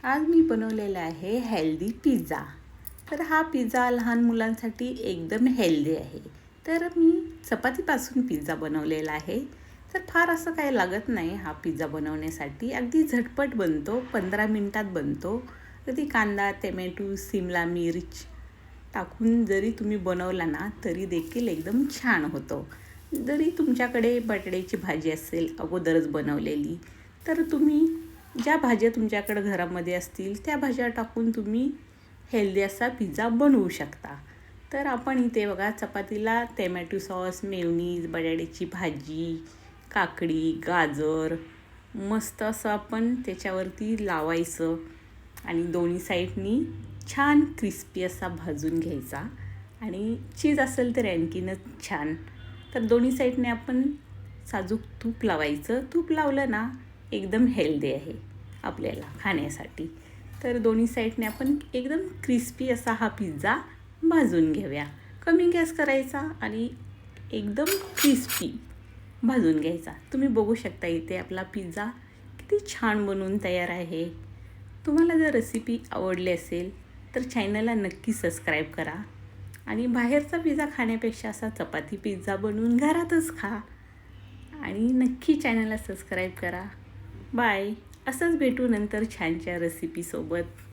आज मी बनवलेला आहे हेल्दी पिझ्झा. तर हा पिझ्झा लहान मुलांसाठी एकदम हेल्दी आहे. तर मी चपातीपासून पिझ्झा बनवलेला आहे. तर फार असं काही लागत नाही हा पिझ्झा बनवण्यासाठी. अगदी झटपट बनतो, 15 मिनिटात बनतो. अगदी कांदा, टोमॅटो, सिमला मिर्च टाकून जरी तुम्ही बनवला ना तरी देखील एकदम छान होतो. जरी तुमच्याकडे बटाट्याची भाजी असेल अगोदरच बनवलेली, तर तुम्ही ज्या भाज्या तुमच्याकडे घरामध्ये असतील त्या भाज्या टाकून तुम्ही हेल्दी असा पिझ्झा बनवू शकता. तर आपण इथे बघा चपातीला टोमॅटो सॉस, मेयोनीज, बटाट्याची भाजी, काकडी, गाजर मस्त असं आपण त्याच्यावरती लावायचं आणि दोन्ही साईडनी छान क्रिस्पी असा भाजून घ्यायचा. आणि चीज असेल तर आणखीनच छान. तर दोन्ही साईडने आपण साजूक तूप लावायचं. तूप लावलं ना एकदम हेल्दी आहे आपल्याला खाण्यासाठी. तर दोन्ही साईडने आपण एकदम क्रिस्पी असा हा पिझ्झा भाजून घेऊया. कमी गॅस करायचा आणि एकदम क्रिस्पी भाजून घ्यायचा. तुम्ही बघू शकता इथे आपला पिझ्झा किती छान बनवून तयार आहे. तुम्हाला जर रेसिपी आवडली असेल तर चॅनलला नक्की सबस्क्राईब करा आणि बाहेरचा पिझ्झा खाण्यापेक्षा असा चपाती पिझ्झा बनवून घरातच खा. आणि नक्की चॅनलला सबस्क्राईब करा. बाय. असंच भेटू नंतर छानच्या रेसिपीसोबत.